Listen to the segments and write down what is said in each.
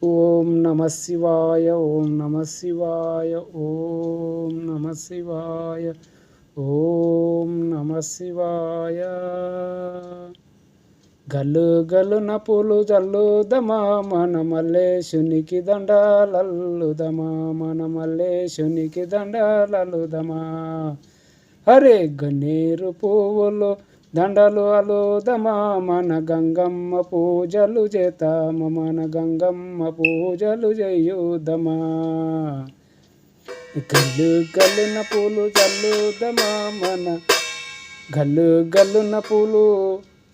ఓం నమ శివాయ ఓం నమ శివాయ ఓం నమ శివాయ ఓం నమ శివాయ. గల్లు గల్లున పూలు జల్లుదమా మన మల్లేశునికి దండాలల్లుదమా, మన మల్లేశునికి దండాలల్లుదమా. హరే గన్నేరు పువ్వులు దండలు అలుదమా, మన గంగమ్మ పూజలు చేతామ, మన గంగమ్మ పూజలు చేయుదమా. గల్లు గల్లున పూలు చల్లుదమా మన గల్లు గల్లున పూలు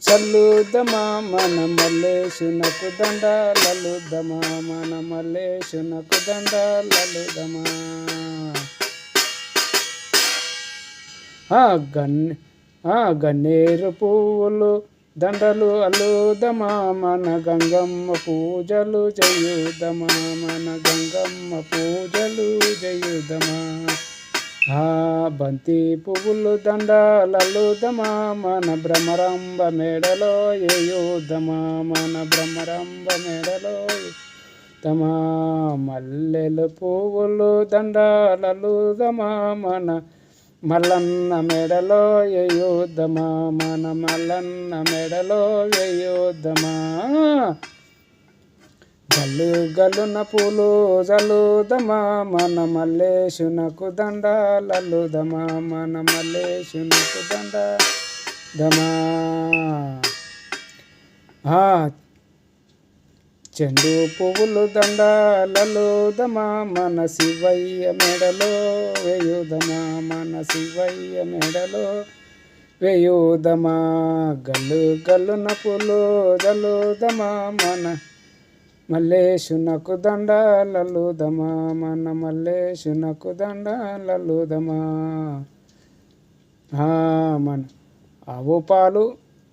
చల్లుదమా, మన మల్లేశునకు దండాలలుదమా, మన మల్లేశునకు దండాలలుదమా. గన్నేరు పువ్వులు దండలు అల్లుదమా, మన గంగమ్మ పూజలు చేయుదమా, మన గంగమ్మ పూజలు చేయుదమా. బంతి పువ్వులు దండాలల్లుదమా, మన భ్రమరంబ మెడలో వేయుదమా, మన భ్రమరంబ మెడలో తమా. మల్లెలు పువ్వులు దండాలల్లుదమా, మన మల్లన్న మెడలో వేయుదమా, మన మల్లన్న మెడలో వేయుదమా. గల్లు గల్లున పూలు జల్లుదమా, మన మల్లేశునకు దండాలల్లుదమా, మన మల్లేశునకు దండాలలుదమా. చెండు పువ్వులు దండాలల్లుదమా, మన శివయ్య మెడలో వేయుదమా, మన శివయ్య మెడలో వేయుదమా. గల్లు గల్లున పూలు జల్లుదమా, మన మల్లేశునకు దండాలల్లుదమా, మన మల్లేశునకు దండాలల్లుదమా. మన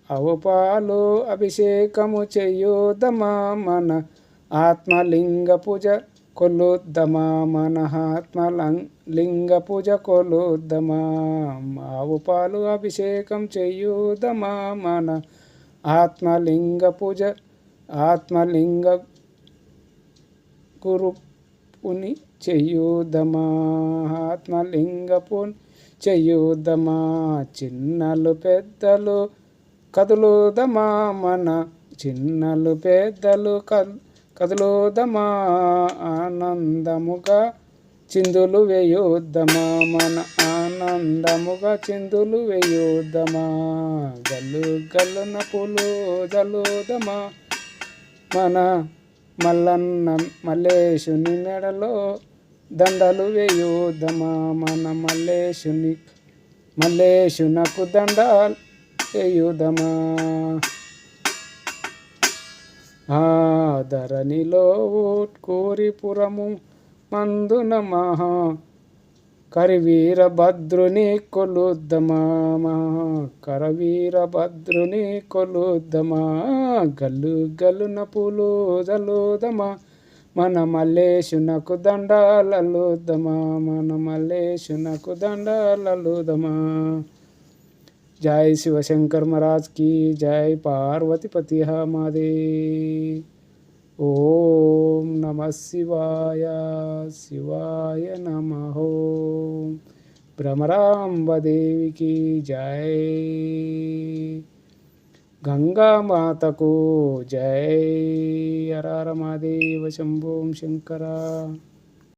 ఆవు పాలు అభిషేకము చేయుదమా, మన ఆత్మలింగ పూజ కొలుద్దామా, మన ఆత్మలింగ పూజ కొలుద్దామా. ఆవు పాలు అభిషేకం చేయుదమా, మన ఆత్మలింగ పూజ ఆత్మలింగ గురుపుని చేయుదమా, ఆత్మలింగ పుని చేయుదమా. చిన్నలు పెద్దలు కదులుదమా, మన చిన్నలు పెద్దలు కదులుదమా, ఆనందముగా చిందులు వేయుదమా, మన ఆనందముగా చిందులు వేయుదమా. గల్లు గల్లున పూలు జల్లుదమా, మన మల్లన్న మల్లేశుని మెడలో దండలు వేయుదమా, మన మల్లేశునకు దండాలు వేయుదమా. ధరణిలో కోరిపురము మందున మహా కరవీరభద్రుని కొలుద్దామా, కరవీరభద్రుని కొలుద్దామా. గల్లు గల్లున పూలు జల్లుదమా, మన మల్లేశునకు దండాలల్లుదమా, మన మల్లేశునకు దండాలల్లుదమా. జై శివశంకర్ మహారాజ్ की जय, पार्वती पति महादेव. ఓం నమ శివాయ శివాయ నమః. భ్రమరాంబదేవికి జై, గంగామాతకు జై. హర హర మహాదేవ శంభో శంకర.